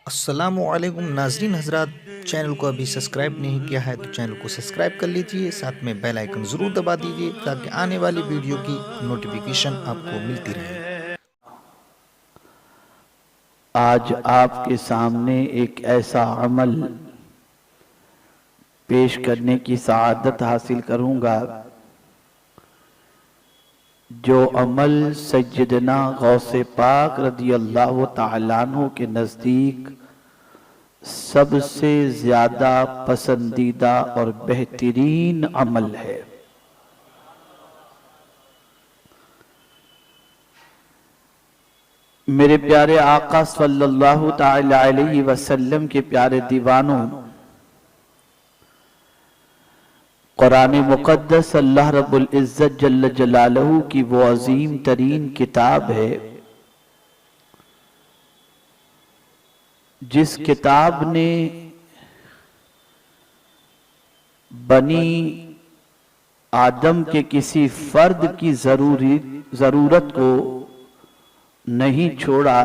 अस्सलामुअलैकुम नाजरीन हजरात, चैनल को अभी सब्सक्राइब नहीं किया है तो चैनल को सब्सक्राइब कर लीजिए। साथ में बेल आइकन ज़रूर दबा दीजिए ताकि आने वाली वीडियो की नोटिफिकेशन आपको मिलती रहे। आज आपके सामने एक ऐसा अमल पेश करने की सआदत हासिल करूंगा जो अमल सैयदना गौसे पाक रदी अल्लाह तआला अन्हु के नज़दीक सबसे ज़्यादा पसंदीदा और बेहतरीन अमल है। मेरे प्यारे आका सल्लल्लाहु तआला अलैहि वसल्लम के प्यारे दीवानों, कुरान मुक़द्दस अल्लाह रब्बुल इज़्ज़त जल्ल जलालहू की वो अजीम तरीन किताब है जिस किताब ने बनी आदम के किसी फर्द की जरूरत को नहीं छोड़ा,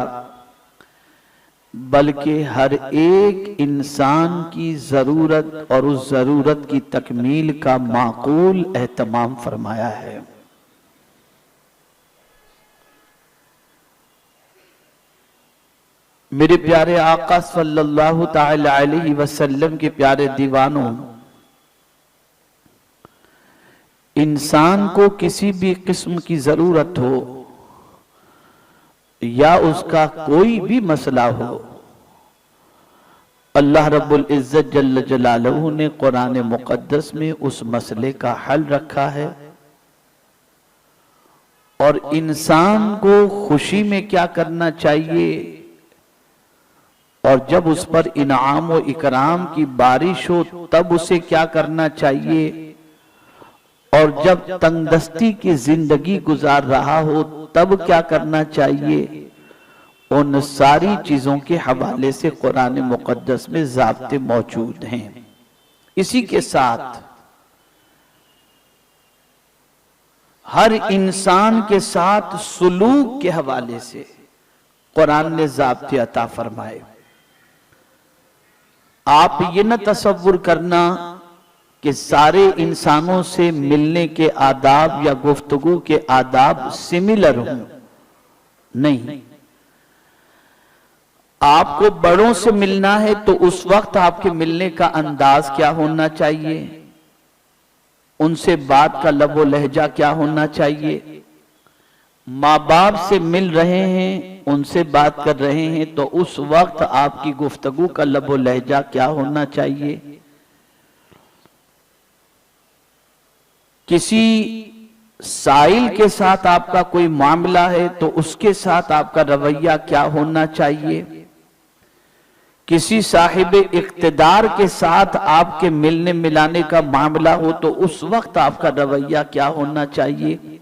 बल्कि हर एक इंसान की जरूरत और उस जरूरत की तकमील का माकूल एहतमाम फरमाया है। मेरे प्यारे आका सल्लल्लाहु तआला अलैहि वसल्लम के प्यारे दीवानों, इंसान को किसी भी किस्म की जरूरत हो या उसका कोई भी मसला हो, अल्लाह रब्बुल इज़्ज़त जल्ल जलालहू ने कुरान मुक़द्दस में उस मसले का हल रखा है। और इंसान को खुशी में क्या करना चाहिए और जब उस पर इनाम व इकराम की बारिश हो तब उसे क्या करना चाहिए, और जब तंगदस्ती की जिंदगी गुजार रहा हो तब क्या करना चाहिए, उन सारी चीजों के हवाले से कुरान मुक़द्दस में ज़ाब्ते मौजूद हैं। इसी के साथ हर इंसान के साथ सुलूक के हवाले से कुरान ने ज़ाब्ते अता फरमाए। आप ये न तसव्वुर करना कि सारे इंसानों से मिलने के आदाब या गुफ्तगू के आदाब सिमिलर हों, नहीं। आपको बड़ों से मिलना है तो उस वक्त आपके मिलने का अंदाज क्या होना चाहिए, उनसे बात का लबो लहजा क्या होना चाहिए। माँ बाप से मिल रहे हैं, उनसे बात कर रहे हैं तो उस वक्त आपकी गुफ्तगू का लबो लहजा क्या होना चाहिए। किसी साइल के साथ आपका कोई मामला है तो उसके साथ आपका रवैया क्या होना चाहिए। किसी साहिब इख्तिदार के साथ आपके मिलने मिलाने का मामला हो तो उस वक्त आपका रवैया क्या होना चाहिए।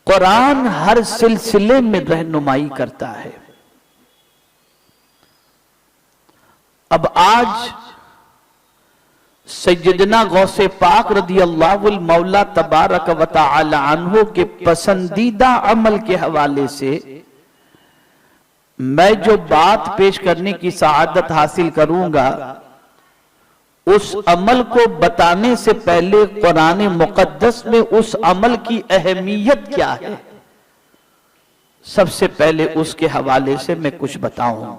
कुरान हर सिलसिले में रहनुमाई करता है। अब आज सैयदना गौसे पाक रदी अल्लाहुल मौला तबारक व तआला अन्हु के पसंदीदा अमल के हवाले से मैं जो बात पेश करने की सआदत हासिल करूंगा, उस अमल को बताने से पहले कुरान मुक़द्दस में उस अमल की अहमियत क्या है, सबसे पहले उसके हवाले से मैं कुछ बताऊं।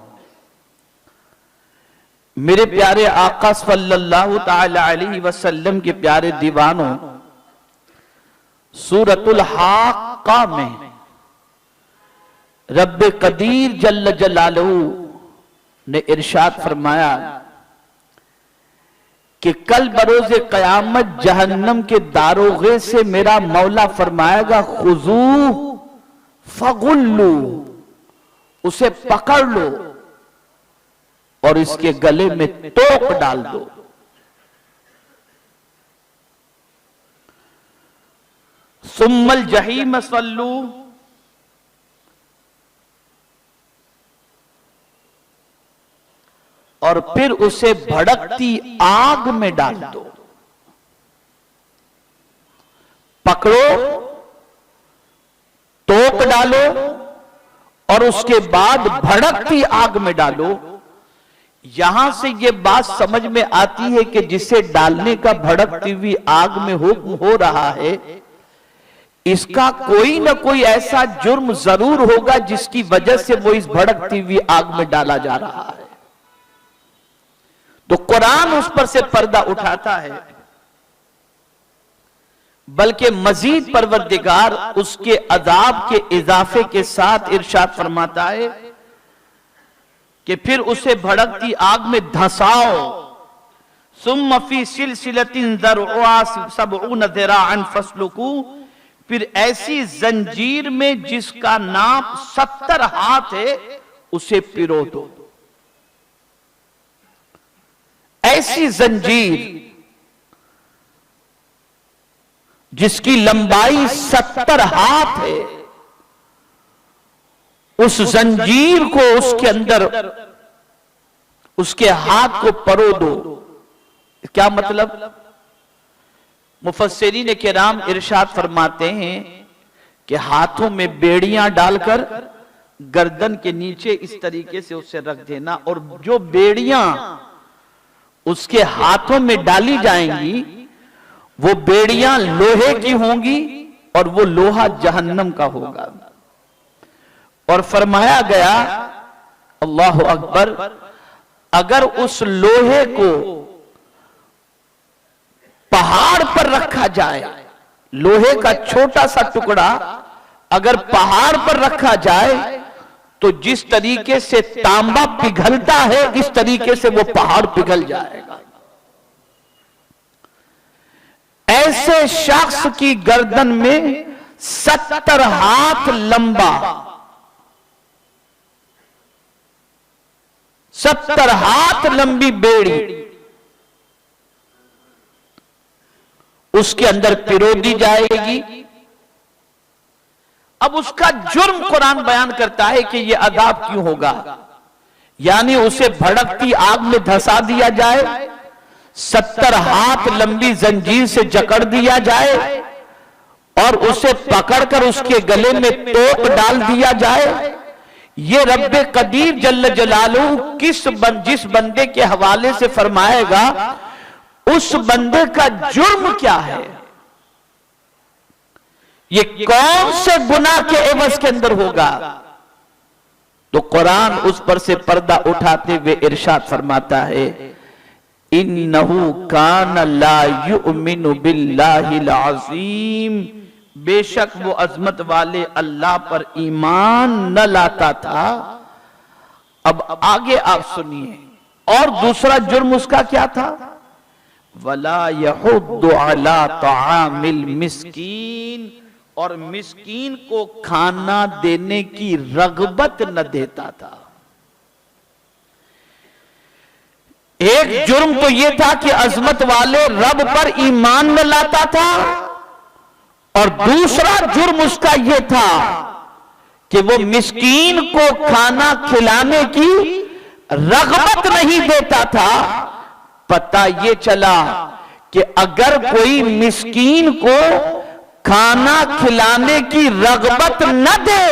मेरे प्यारे आका सल्लल्लाहु तआला अलैहि वसल्लम के प्यारे दीवानों, सूरतुल हाक़्क़ा में रब्ब कदीर जल्ल जलालहू ने इरशाद फरमाया कि कल बरोज़े क़यामत जहन्नम के दारोगे से मेरा मौला फरमाएगा, खुजू फगुल्लू, उसे पकड़ लो और इसके गले में तोप डाल दो। सुम्मल जहीम सल्लू, और फिर उसे भड़कती आग में डाल दो। पकड़ो, तोप डालो और उसके बाद भड़कती आग में डालो। यहां से ये बात समझ में आती है कि जिसे डालने का भड़कती हुई आग में हुक्म हो रहा है, इसका कोई ना कोई ऐसा जुर्म जरूर होगा जिसकी वजह से वो इस भड़कती हुई आग में डाला जा रहा है। तो कुरान उस पर से पर्दा उठाता है, बल्कि मजीद परवरदिगार उसके अजाब के इजाफे के साथ इरशाद फरमाता है कि फिर उसे भड़कती आग में धंसाओ, सुम्मा फी सिलसिलतिन ज़रउहा सबऊन ज़िराअन फस्लुकू, फिर ऐसी जंजीर में जिसका नाप 70 हाथ है उसे पिरो दो। ऐसी जंजीर जिसकी लंबाई 70 हाथ है, उस जंजीर को उसके अंदर उसके हाथ को परो दो। क्या मतलब? मुफस्सिरीन किराम इरशाद फरमाते हैं कि हाथों में बेड़ियां डालकर गर्दन के नीचे इस तरीके से उसे रख देना, और जो बेड़ियां उसके हाथों में डाली जाएंगी वो बेड़ियां लोहे की होंगी और वो लोहा जहन्नम का होगा। और फरमाया गया, अल्लाह अकबर, अगर उस लोहे को पहाड़ पर रखा जाए, लोहे का छोटा सा टुकड़ा अगर पहाड़ पर रखा जाए तो जिस तरीके से तांबा पिघलता है इस तरीके से वो पहाड़ पिघल जाएगा। ऐसे शख्स की गर्दन में 70 हाथ लंबा, 70 हाथ लंबी बेड़ी उसके अंदर पिरो दी जाएगी। अब उसका जुर्म कुरान बयान करता है कि यह अदाब क्यों होगा, यानी उसे भड़कती आग में धंसा दिया जाए, 70 हाथ लंबी जंजीर से जकड़ दिया जाए और उसे पकड़कर उसके गले में तोप डाल दिया जाए। ये रब्बे कदीर जल्ल जलालू जिस बंदे के हवाले से फरमाएगा उस बंदे का जुर्म क्या है, ये कौन से गुनाह के एवज के अंदर होगा। तो कुरान उस पर से पर्दा उठाते हुए इरशाद फरमाता है, इन्नहु कान ला युमिनु बिल्लाहिल अज़ीम, बेशक वो अजमत वाले अल्लाह पर ईमान न लाता था। अब आगे आप सुनिए, और दूसरा जुर्म उसका क्या था, वला यहुद्दु अला तआमिल मिस्कीन, और मिस्कीन को खाना देने की रगबत न देता था। एक जुर्म तो यह था कि अजमत वाले रब पर ईमान न लाता था, और दूसरा जुर्म उसका यह था कि वो मिस्कीन को खाना खिलाने की रगबत नहीं देता था। पता ये चला कि अगर कोई मिस्कीन को खाना खिलाने की रगबत न दे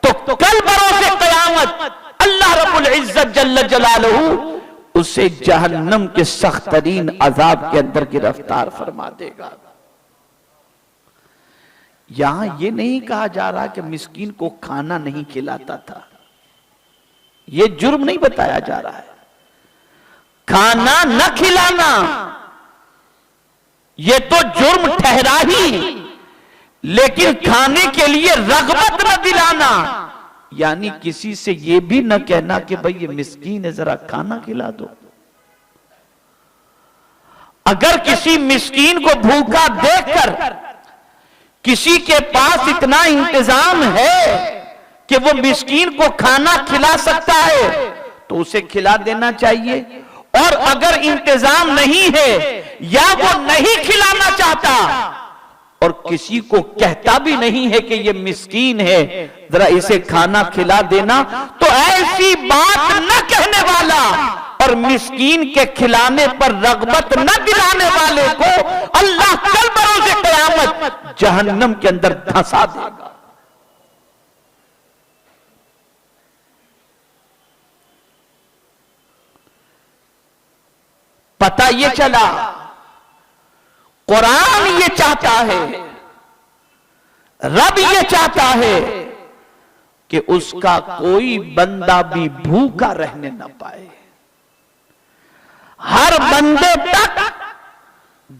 तो कल बरोज़े क़यामत अल्लाह रब्बुल इज्जत जल्ल जलालहू उसे जहन्नम के सख्त तरीन अजाब के अंदर गिरफ्तार फरमा देगा। यहां यह नहीं कहा जा रहा कि मिस्कीन को खाना नहीं खिलाता था, यह जुर्म नहीं बताया जा रहा है। खाना न खिलाना यह तो जुर्म ठहरा ही, लेकिन खाने के लिए रगबत न दिलाना, यानी किसी से यह भी न कहना कि भाई ये मिस्कीन है जरा खाना खिला दो। अगर किसी मिस्कीन को भूखा देखकर किसी के पास इतना इंतजाम है कि वो मिस्कीन को खाना खिला सकता है तो उसे खिला देना चाहिए, और अगर इंतजाम नहीं है या वो नहीं खिलाना चाहता और किसी को कहता भी नहीं है कि ये मिस्कीन है जरा इसे खाना खिला देना, तो ऐसी बात न कहने वाला और मिस्कीन के खिलाने पर रगबत न दिलाने वाले को अल्लाह कल बरोज़े क़यामत जहन्नम के अंदर धंसा देगा। पता ये चला कुरान ये चाहता है, रब ये चाहता है कि उसका कोई बंदा भी भूखा रहने न पाए। हर बंदे तक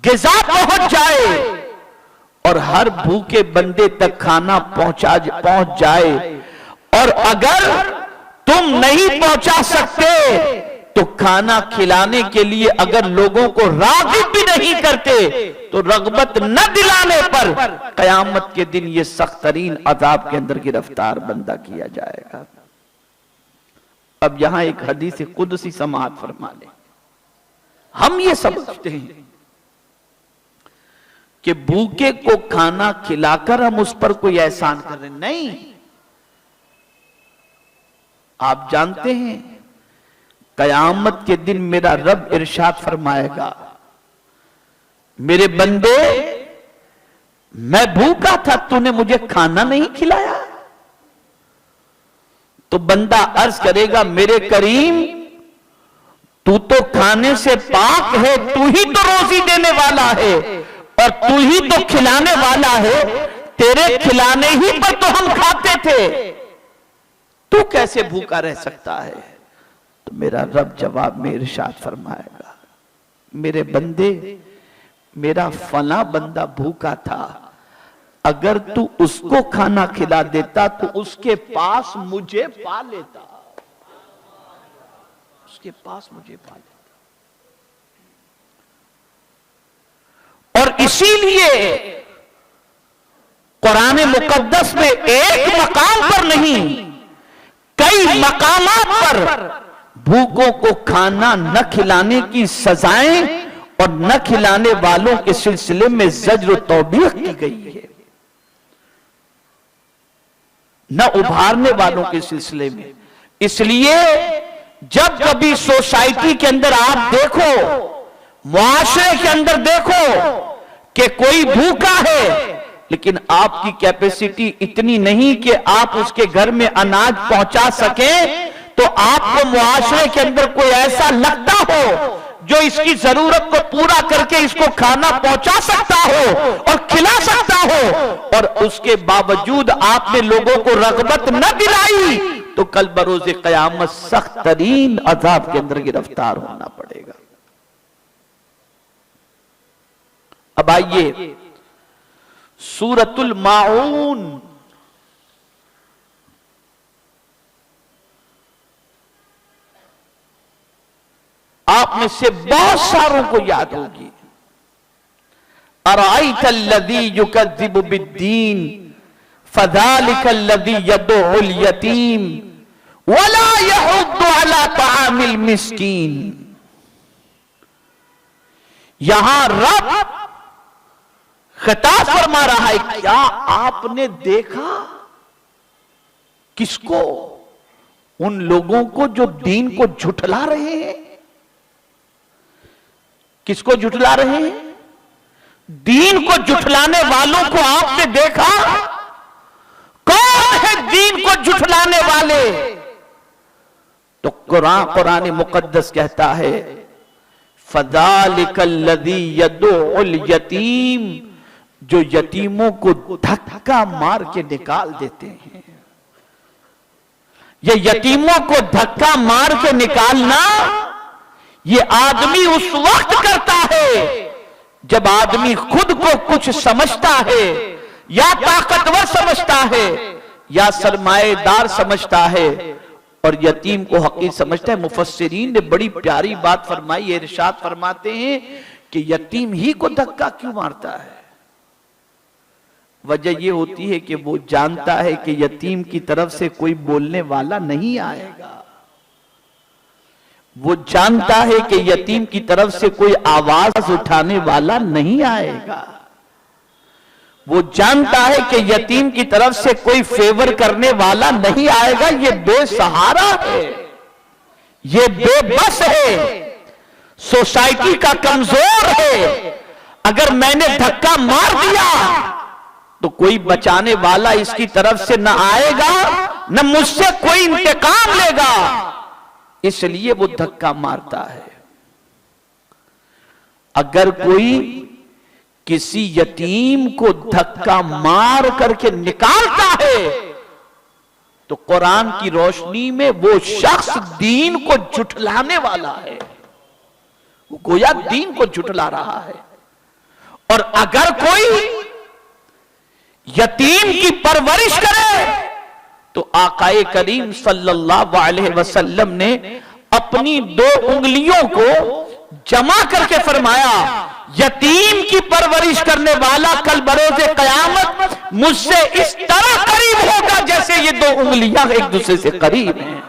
गिज़ा पहुंच जाए और हर भूखे बंदे तक खाना पहुंच जाए। और अगर तुम नहीं पहुंचा सकते तो खाना खिलाने के लिए अगर लोगों को राग़िब भी नहीं करते तो रग़बत न दिलाने पर क़यामत के दिन ये सख्त तरीन अज़ाब के अंदर गिरफ्तार बंदा किया जाएगा। अब यहां एक हदीस कुदसी समाअत फरमा लें। हम ये समझते हैं कि भूखे को खाना खिलाकर हम उस पर कोई एहसान कर रहे, नहीं। आप जानते हैं क़यामत के दिन मेरा रब इरशाद फरमाएगा, मेरे बंदे मैं भूखा था, तूने मुझे खाना नहीं खिलाया। तो बंदा अर्ज करेगा, मेरे करीम तू तो खाने से पाक है, तू ही तो रोजी देने वाला है और तू ही तो खिलाने वाला है, तेरे खिलाने ही पर तो हम खाते थे, तू कैसे भूखा रह सकता है। तो मेरा रब जवाब में इरशाद फरमाएगा, मेरे बंदे मेरा फला बंदा भूखा था, अगर तू उसको खाना खिला देता तो उसके पास मुझे पा लेता, उसके पास मुझे पा लेता। और इसीलिए कुरान मुकद्दस में एक मकाम पर नहीं कई मकामात पर भूखों को खाना न खिलाने की सजाएं और न खिलाने वालों के सिलसिले में ज़ज्र तौबीख की गई है, न उभारने वालों के सिलसिले में। इसलिए जब कभी सोसाइटी के अंदर आप देखो, मुआशरे के अंदर देखो कि कोई भूखा है लेकिन आपकी कैपेसिटी इतनी नहीं कि आप उसके घर में अनाज पहुंचा सकें, तो आपको मुआशरे के अंदर कोई ऐसा लगता हो जो इसकी जरूरत को पूरा करके इसको खाना पहुंचा सकता हो और खिला सकता हो, और उसके बावजूद आपने लोगों को रग़बत न दिलाई, तो कल बरोज़े क़यामत सख्त तरीन अज़ाब के अंदर गिरफ्तार होना पड़ेगा। अब आइए सूरतुल माऊन, आप में से बहुत सारों को याद होगी। अराइतल्लज़ी युकज़्ज़िबु बिद्दीन फ़ज़ालिकल्लज़ी यदउल यतीम वला यहुद्दु अला तआमिल मिस्कीन। यहां रब खिताब फरमा रहा है, क्या आपने देखा किसको? उन लोगों को जो दीन को झुठला रहे हैं। किसको झुठला रहे हैं? दीन को झुठलाने वालों को आपने देखा? कौन है दीन को झुठलाने वाले? तो कुरान मुकद्दस कहता है, फ़ज़ालिकल्लज़ी यदउल यतीम, जो यतीमों को धक्का मार के निकाल देते हैं। ये यतीमों को धक्का मार के निकालना ये आदमी उस वक्त करता है जब आदमी खुद को कुछ समझता है, या ताकतवर समझता है, या सरमाएदार समझता है, और यतीम को हकीर समझता है। मुफस्सिरीन ने बड़ी प्यारी बात फरमाई, इरशाद फरमाते हैं कि यतीम ही को धक्का क्यों मारता है? वजह यह होती है कि वो जानता है कि यतीम की तरफ से कोई बोलने वाला नहीं आएगा। वो जानता है कि यतीम की तरफ से कोई आवाज उठाने वाला नहीं आएगा। वो जानता है कि यतीम की तरफ से कोई फेवर करने वाला नहीं आएगा। ये बेसहारा है, ये बेबस है, सोसाइटी का कमजोर है। अगर मैंने धक्का मार दिया तो कोई बचाने वाला इसकी तरफ से न आएगा, न मुझसे कोई इंतकाम लेगा, इसलिए वो धक्का मारता है। अगर कोई किसी यतीम को धक्का मार करके निकालता है तो कुरान की रोशनी में वो शख्स दीन को झुठलाने वाला है, वो गोया दीन को झुठला रहा है। और अगर कोई यतीम की परवरिश करे तो आकाए करीम सल्लल्लाहु अलैहि वसल्लम ने अपनी 2 उंगलियों को जमा करके फरमाया, यतीम की परवरिश करने वाला कल बरोज़े क़यामत मुझसे इस तरह करीब होगा जैसे ये 2 उंगलियां एक दूसरे से करीब हैं।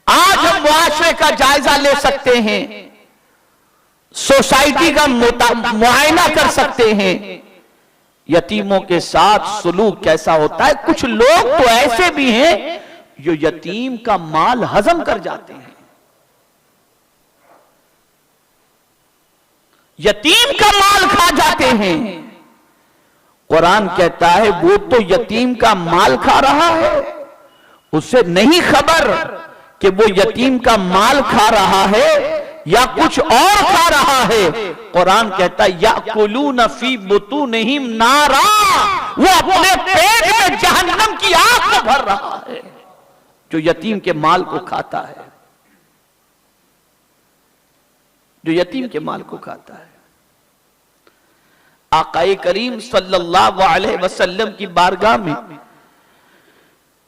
आज हम मुआशरे का जायजा ले सकते हैं, सोसाइटी का मुआयना कर सकते हैं, यतीमों के साथ सुलूक कैसा होता है। कुछ लोग तो ऐसे भी हैं जो यतीम का माल हजम कर जाते हैं, यतीम का माल खा जाते हैं। कुरान कहता है वो तो यतीम का माल खा रहा है, उसे नहीं खबर कि वो यतीम का माल खा रहा है या कुछ और खा रहा है। कुरान कहता है याकुलून फी बुतूनिहिम नारा, वो अपने पेट में जहन्नम की आग को भर रहा है जो यतीम के माल को खाता है, जो यतीम के माल को खाता है। आकाए करीम सल्लल्लाहु अलैहि वसल्लम की बारगाह में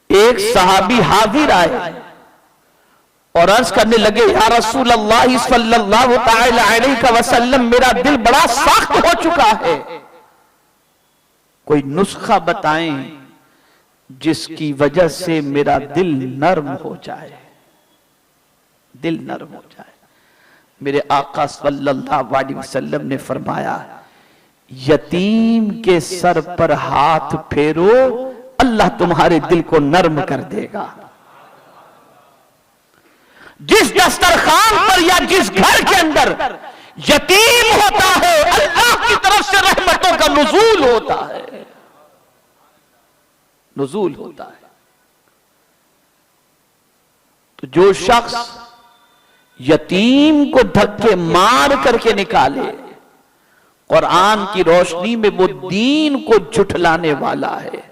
एक सहाबी हाजिर आए और अर्ज करने लगे, या रसूल अल्लाह सल्लल्लाहु तआला अलैहि वसल्लम, मेरा दिल बड़ा सख्त हो चुका है, कोई नुस्खा बताएं जिसकी वजह से मेरा दिल नर्म हो जाए, दिल नर्म हो जाए। मेरे आका सल्लल्लाहु अलैहि वसल्लम ने फरमाया, यतीम के सर पर हाथ फेरो, अल्लाह तुम्हारे दिल को नर्म कर देगा। जिस दस्तरखान पर या जिस घर के अंदर यतीम होता है, अल्लाह की तरफ से रहमतों का नुज़ूल होता है, नुज़ूल होता है। तो जो शख्स यतीम को धक्के मार करके निकाले, कुरान की रोशनी में वो दीन को झुठलाने वाला है।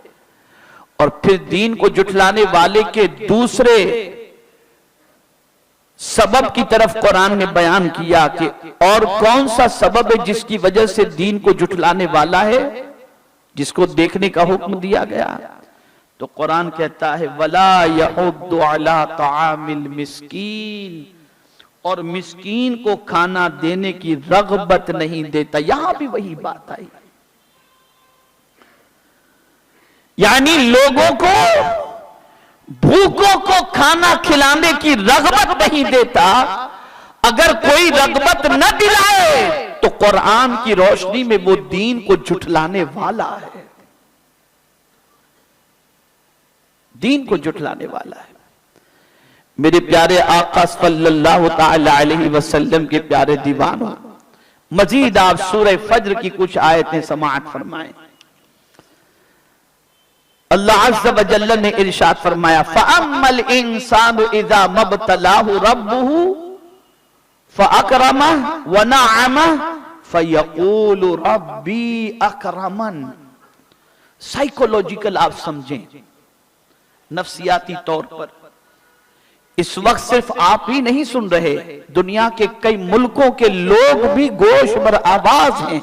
और फिर दीन को झुठलाने वाले के दूसरे सबब की तरफ कुरान ने बयान किया कि और कौन सा सबब है जिसकी वजह से दीन को झुठलाने वाला है, जिसको देखने का हुक्म दिया गया। तो कुरान कहता है वला यहुद्दु अला तामिल मिस्कीन, और मिस्कीन को खाना देने की रग़बत नहीं देता। यहां भी वही बात आई, यानी लोगों को, भूखों को खाना खिलाने की रग़बत नहीं देता। अगर कोई रग़बत न दिलाए तो कुरान की रोशनी में वो दीन को झुठलाने वाला है, दीन को झुठलाने वाला है। मेरे प्यारे आका सल्लल्लाहु तआला अलैहि वसल्लम के प्यारे दीवानों, मजीद आप सूरह फज्र की कुछ आयतें समाअत फरमाएं। अल्लाह अज़्ज़ व जल्ल ने इरशाद फरमाया, फ़अम्मल इंसानु इज़ा मब्तलाहु रब्बुहु फ़अकरमहु व नअमहु फ़यक़ूलु रब्बी अकरमन। साइकोलॉजिकल आप समझें, नफ्सियाती तौर पर इस वक्त सिर्फ आप ही नहीं सुन रहे, दुनिया के कई मुल्कों के लोग भी गोश बर आवाज हैं,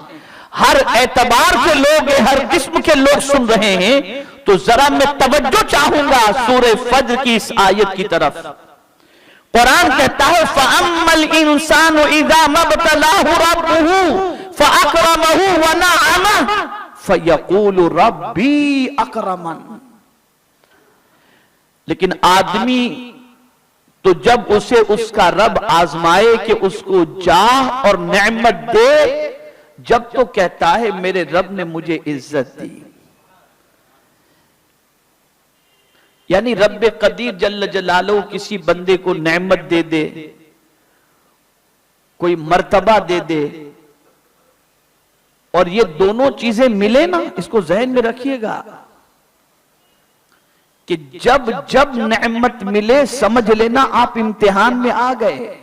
हर एतबार के लोग, हर किस्म के लोग सुन रहे हैं। तो जरा मैं तवज्जो चाहूंगा सूरह फज्र की इस आयत की तरफ। कुरान कहता है फ़अम्मल इंसानु इज़ा मब्तलाहु रब्बुहु फ़अकरमहु व नअमहु फ़यक़ूलु रब्बी अकरमन। लेकिन आदमी तो जब उसे उसका रब आजमाए कि उसको जाह और नेमत दे, जब तो कहता है मेरे रब ने मुझे इज्जत दी। यानी रब्बे कदीर जल्ल जलालहू किसी बंदे को नेमत दे दे, कोई मर्तबा दे दे, और ये दोनों चीजें मिले ना, इसको जहन में रखिएगा कि जब जब नेमत मिले समझ लेना आप इम्तिहान में आ गए।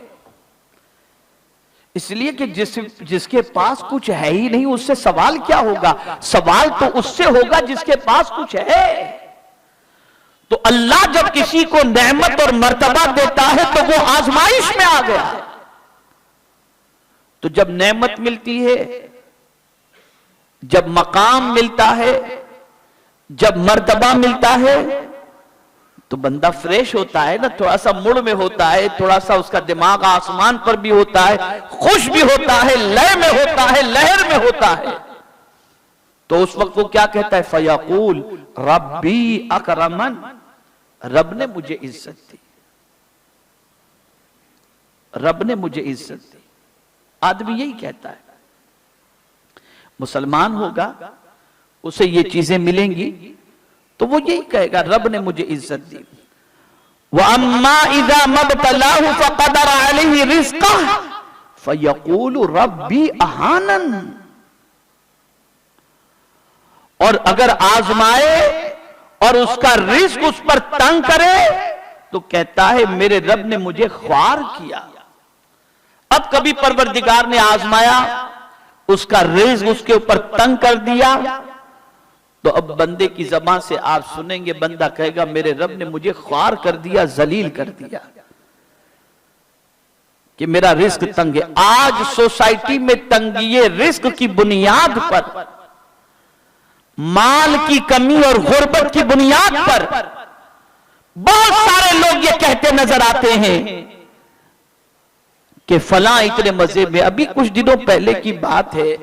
इसलिए कि जिसके पास कुछ है ही नहीं उससे सवाल क्या होगा? सवाल तो उससे होगा जिसके पास कुछ है। तो अल्लाह जब किसी को नेमत और मर्तबा देता है तो वो आजमाइश में आ गया। तो जब नेमत मिलती है, जब मकाम मिलता है, जब मर्तबा मिलता है, तो बंदा फ्रेश होता है ना, थोड़ा सा मूड में होता है, थोड़ा सा उसका दिमाग आसमान पर भी होता है, खुश भी होता है, लय में होता है, लहर में होता है। तो उस वक्त वो क्या कहता है? फयकूल रब्बी अकरमन, रब ने मुझे इज्जत दी, रब ने मुझे इज्जत दी। आदमी यही कहता है। मुसलमान होगा, उसे ये चीजें मिलेंगी तो वो यही कहेगा रब ने मुझे इज्जत दी। व अम्मा इज़ा मब्तलाहु फक़दर अलैहि रिज़्क़ह फयक़ूलु रब्बी अहानन, और अगर आजमाए और उसका रिस्क उस पर तंग करे तो कहता है मेरे रब ने मुझे ख्वार किया। अब कभी परवरदिगार ने आजमाया, उसका रिस्क उसके ऊपर तंग कर दिया, तो अब बंदे की जबान से आप सुनेंगे, बंदा कहेगा मेरे रब ने मुझे ख्वार कर दिया, जलील कर दिया कि मेरा रिस्क तंग है। आज सोसाइटी में तंगी रिस्क की बुनियाद पर, माल की कमी और गुर्बत की बुनियाद पर बहुत सारे लोग ये कहते नजर आते हैं कि फलां इतने मजे में। अभी कुछ दिनों पहले की बात है,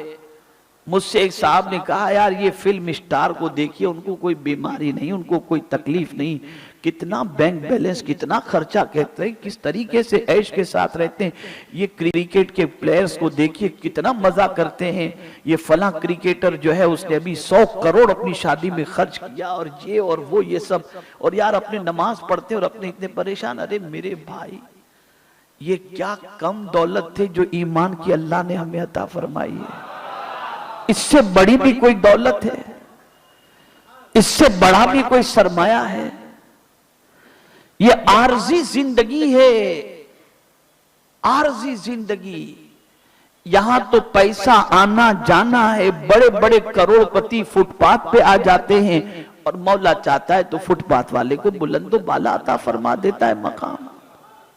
मुझसे एक साहब ने कहा यार ये फिल्म स्टार को देखिए, उनको कोई बीमारी नहीं, उनको कोई तकलीफ नहीं, कितना बैंक बैलेंस, कितना खर्चा कहते हैं, किस तरीके से ऐश के साथ रहते हैं। ये क्रिकेट के प्लेयर्स को देखिए कितना मजा करते हैं। ये फला क्रिकेटर जो है उसने अभी 100 करोड़ अपनी शादी में खर्च किया, और ये और वो ये सब, और यार अपने नमाज पढ़ते और अपने इतने परेशान। अरे मेरे भाई, ये क्या कम दौलत थे जो ईमान की अल्लाह ने हमें अता फरमाई है। इससे बड़ी भी कोई दौलत है? इससे बड़ा भी कोई सरमाया है? ये आरजी जिंदगी है, आरजी जिंदगी। यहां तो पैसा आना जाना है, बड़े बड़े करोड़पति फुटपाथ पे आ जाते हैं, और मौला चाहता है तो फुटपाथ वाले को बुलंदो बाला अता फरमा देता है मकाम।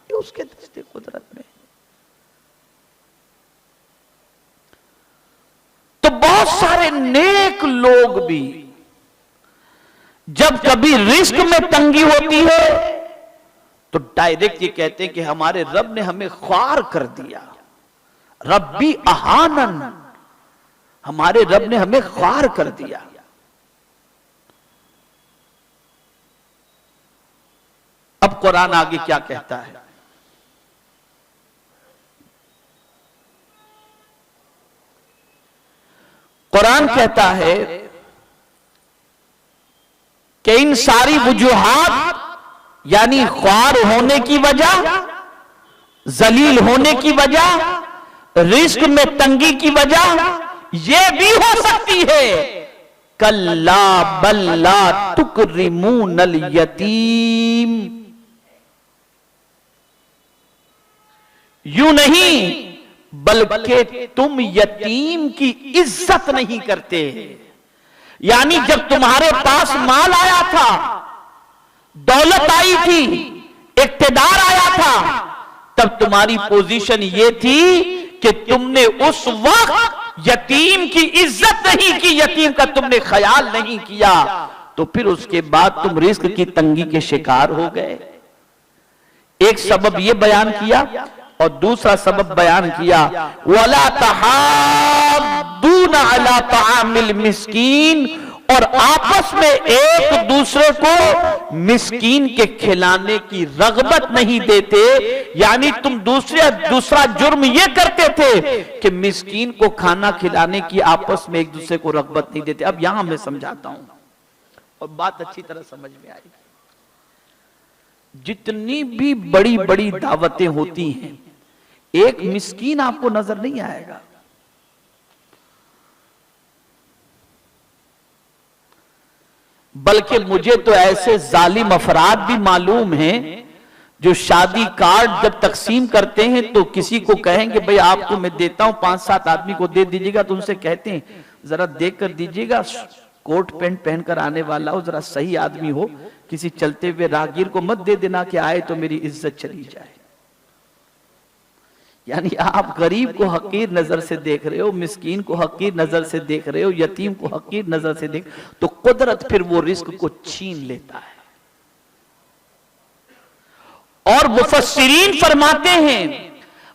ये उसके दस्ते कुदरत में। तो बहुत सारे नेक लोग भी जब कभी रिस्क में तंगी होती है तो डायरेक्ट ये कहते हैं कि हमारे रब ने हमें ख्वार कर दिया, रब्बी अहानन, हमारे रब ने हमें ख्वार कर दिया। अब कुरान आगे क्या कहता है? कुरान कहता है कि इन सारी वजूहात यानी ख्वार होने की वजह, जलील होने की वजह, रिस्क में तंगी की वजह यह भी हो सकती है कल्ला बल्ला तुकरिमूनल यतीम, यूं नहीं बल्कि तुम यतीम की इज्जत नहीं करते। यानी जब तुम्हारे पास माल आया था, दौलत आई थी, इक्तदार आया था, तब तुम्हारी पोजीशन ये थी कि तुमने उस वक्त यतीम की इज्जत नहीं की, यतीम का तुमने ख्याल नहीं किया, तो फिर उसके बाद तुम रिस्क की तंगी के शिकार हो गए। एक सबब यह बयान किया और दूसरा सबब बयान किया वला तहाद्दून अला तआमिल मिस्कीन, और आपस में एक दूसरे को मिस्कीन के खिलाने की रगबत नहीं देते। यानी तुम दूसरा जुर्म ये करते थे कि मिस्कीन को खाना खिलाने की आपस में एक दूसरे को रगबत नहीं देते। अब यहां मैं समझाता हूं और बात अच्छी तरह समझ में आएगी। जितनी भी बड़ी बड़ी दावतें होती हैं, एक मिस्कीन आपको नजर नहीं आएगा। बल्कि मुझे तो ऐसे जालिम अफराद भी मालूम हैं जो शादी कार्ड जब तकसीम करते हैं तो किसी को कहेंगे भाई आपको मैं देता हूं 5-7 आदमी को दे दीजिएगा, तो उनसे कहते हैं जरा देख कर दीजिएगा, कोट पैंट पहनकर आने वाला हो, जरा सही आदमी हो, किसी चलते हुए राहगीर को मत दे देना कि आए तो मेरी इज्जत चली जाए। यानी आप गरीब को हकीर नजर से देख रहे हो, मिस्कीन को हकीर नजर से देख रहे हो, यतीम को हकीर नजर से देख, तो कुदरत फिर वो रिस्क को छीन लेता है। और मुफस्सिरीन फरमाते हैं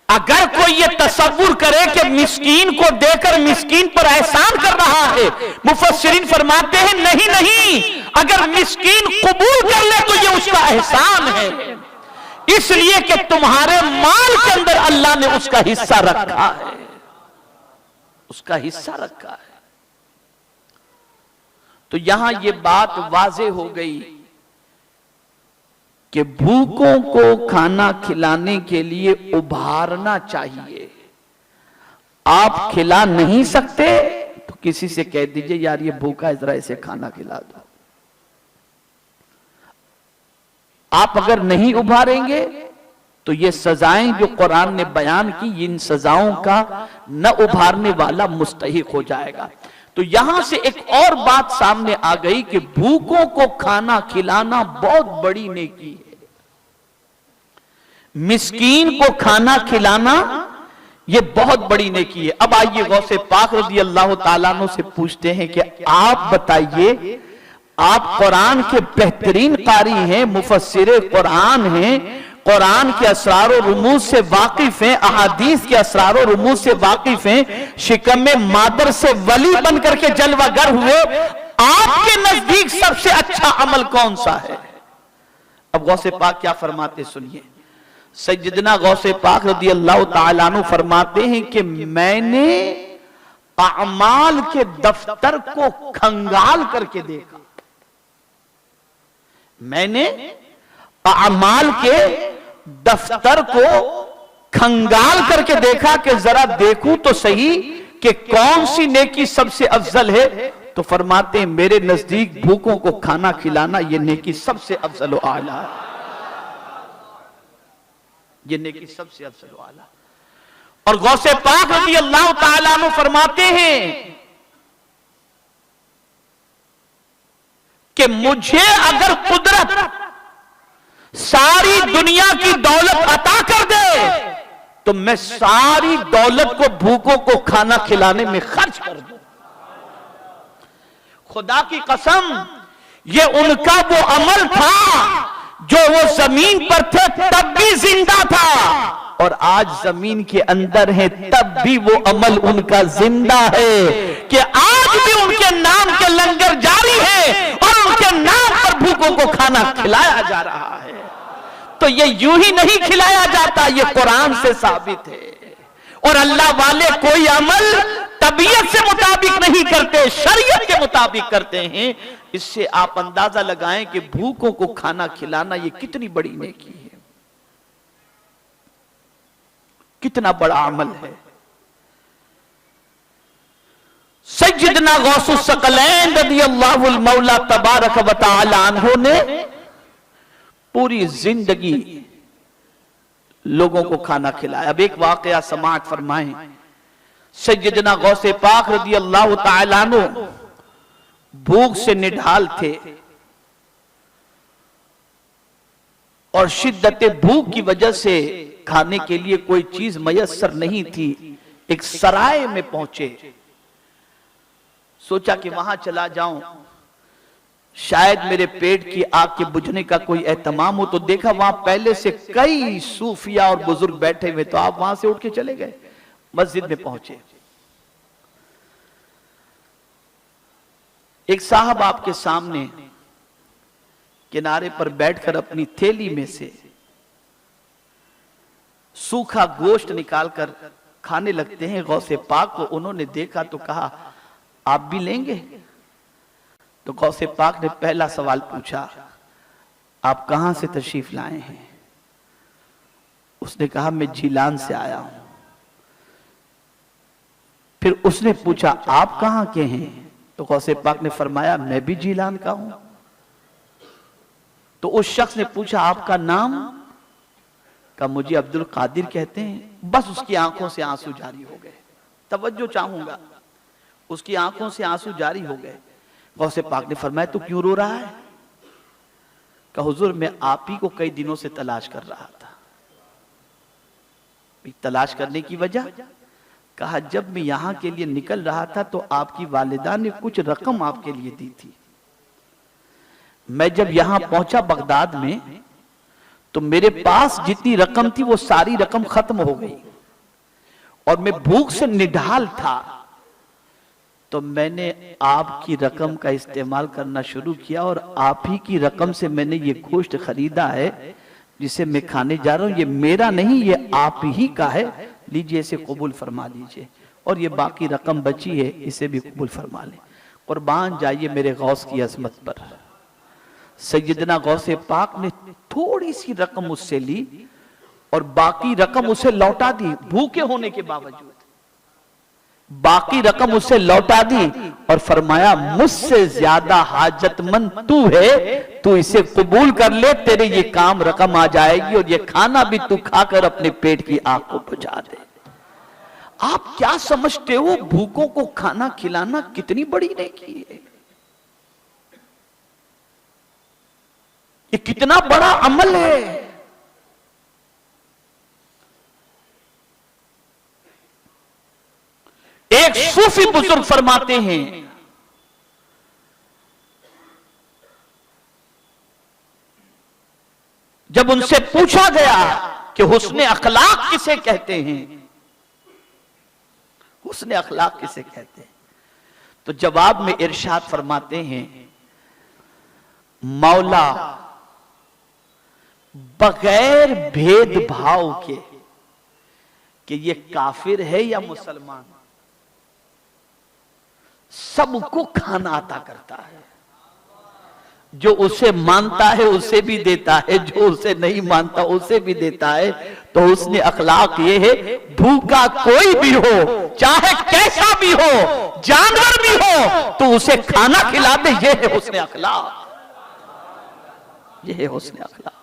अगर कोई ये तसव्वुर करे कि मिस्कीन को देकर मिस्कीन पर एहसान कर रहा है, मुफस्सिरीन फरमाते हैं नहीं नहीं, अगर मिस्कीन कबूल कर ले तो ये उसका एहसान है, इसलिए कि तुम्हारे माल के अंदर अल्लाह ने उसका हिस्सा रखा है, उसका हिस्सा रखा है। तो यहां ये बात वाज़ेह हो गई कि भूखों को खाना खिलाने के लिए उभारना चाहिए। आप खिला नहीं सकते तो किसी से कह दीजिए यार ये भूखा है, जरा इसे खाना खिला दो। आप अगर नहीं उभारेंगे तो ये सजाएं जो कुरान ने बयान की, इन सजाओं का न उभारने वाला मुस्तहिक हो जाएगा। तो यहां से एक और बात सामने आ गई कि भूखों को खाना खिलाना बहुत बड़ी नेकी है। मिस्कीन को खाना खिलाना यह बहुत बड़ी नेकी है। अब आइए गौसे पाक रज़ी अल्लाह ताला अन्हु से पूछते हैं कि आप बताइए, आप कुरान के बेहतरीन कारी हैं, मुफस्सिरे कुरान हैं, कुरान के असरार और रुमूज से वाकिफ हैं, अहादीस के असरार और रुमूज से वाकिफ हैं, शिकम में मादर से वली बन करके जलवागर हुए, आपके नजदीक सबसे अच्छा अमल कौन सा है? अब गौसे पाक क्या फरमाते सुनिए। सैयदना गौसे पाक रज़ी अल्लाह ताला अन्हु फरमाते हैं कि मैंने अमाल के दफ्तर को खंगाल करके देखा, मैंने अमाल के दफ्तर को खंगाल करके देखा कि जरा देखूं तो सही कि कौन सी नेकी सबसे अफजल है। तो फरमाते हैं मेरे नजदीक भूखों को खाना खिलाना ये नेकी सबसे अफजल व आला है, ये नेकी सबसे अफजल व आला। और गौसे पाक रज़ी अल्लाह ताला अन्हु फरमाते हैं कि मुझे अगर कुदरत सारी दुनिया की दौलत अता कर दे तो मैं सारी दौलत को भूखों को खाना खिलाने में खर्च कर दूं। खुदा की कसम, ये उनका वो अमल था जो वो जमीन पर थे तब भी जिंदा था, और आज जमीन के अंदर है तब भी वो अमल उनका जिंदा है कि आज भी उनके नाम के लंगर जारी है और उनके नाम पर भूखों को खाना खिलाया जा रहा है। तो ये यूं ही नहीं खिलाया जाता, ये कुरान से साबित है। और अल्लाह वाले कोई अमल तबीयत से मुताबिक नहीं करते, शरीयत के मुताबिक करते हैं। इससे आप अंदाजा लगाएं कि भूखों को खाना खिलाना ये कितनी बड़ी नेकी है, कितना बड़ा अमल है। सैयदना गौसुस सकलैन रज़ियल्लाहुल मौला तबारक व तआला अन्हु ने पूरी जिंदगी लोगों को खाना खिलाया। अब एक वाकया समाअत फरमाएं। सैयदना गौसे पाक रज़ियल्लाहु तआला अन्हु भूख से निढाल थे और शिद्दत भूख की वजह से खाने के लिए कोई चीज मयस्सर नहीं थी। एक सराय में पहुंचे, सोचा कि वहां चला जाऊं, शायद मेरे पेट की आग के बुझने का कोई एहतमाम हो। तो देखा वहां पहले से कई सूफिया और बुजुर्ग बैठे हुए, तो आप वहां से उठ के चले गए, मस्जिद में पहुंचे। एक साहब आपके सामने किनारे पर बैठकर अपनी थैली में से सूखा गोश्त निकालकर खाने लगते हैं। गौसे पाक को उन्होंने देखा तो कहा आप भी लेंगे? तो गौसे पाक ने पहला सवाल पूछा, आप कहां से तशरीफ लाए हैं? उसने कहा मैं जीलान से आया हूं। फिर उसने पूछा आप कहां के हैं? तो गौसे पाक ने फरमाया मैं भी जीलान का हूं। तो उस शख्स ने पूछा आपका नाम? का मुझे अब्दुल कादिर कहते हैं। बस उसकी आंखों से आंसू जारी हो गए। तवज्जो चाहूंगा, उसकी आंखों से आंसू जारी हो गए। गौसे पाक ने फरमाया तू क्यों रो रहा है? कहा हुजूर मैं आप ही को कई दिनों से तलाश कर रहा था। तलाश करने की वजह? कहा जब मैं यहां के लिए निकल रहा था तो आपकी वालिदा ने कुछ रकम आपके लिए दी थी। मैं जब यहां पहुंचा बगदाद में तो मेरे पास जितनी रकम थी वो सारी रकम खत्म हो गई और मैं भूख से निढाल था। तो मैंने आपकी रकम का इस्तेमाल करना शुरू किया और आप ही की रकम से मैंने ये गोश्त खरीदा है जिसे मैं खाने जा रहा हूं। ये मेरा नहीं, ये आप ही का है, लीजिए इसे कबूल फरमा लीजिए। और ये बाकी रकम बची है, इसे भी कबूल फरमा लें। कुर्बान जाइए मेरे गौस की अजमत पर। सैयदना गौसे पाक ने थोड़ी सी रकम उससे ली और बाकी रकम उसे लौटा दी। भूखे होने के बावजूद बाकी रकम उसे लौटा दी और फरमाया मुझसे ज्यादा हाजतमंद तू है, तू इसे कबूल कर ले, तेरे ये काम रकम आ जाएगी और ये खाना भी तू खाकर अपने पेट की आग को बुझा दे। आप क्या समझते हो भूखों को खाना खिलाना कितनी बड़ी नेकी है? ये कितना बड़ा अमल है। एक सूफी बुजुर्ग फरमाते हैं जब उनसे पूछा गया कि हुस्ने अखलाक किसे कहते हैं, हुस्ने अखलाक किसे कहते हैं, तो जवाब में इरशाद फरमाते हैं मौला बगैर भेदभाव के कि ये काफिर है या मुसलमान, सबको खाना अता करता है। जो उसे मानता है उसे भी देता है, जो उसे नहीं मानता उसे भी देता है। तो उसने अखलाक ये है भूखा कोई भी हो, चाहे कैसा भी हो, जानवर भी हो, तो उसे खाना खिला दे। ये है हुस्ने अखलाक, ये है हुस्ने अखलाक।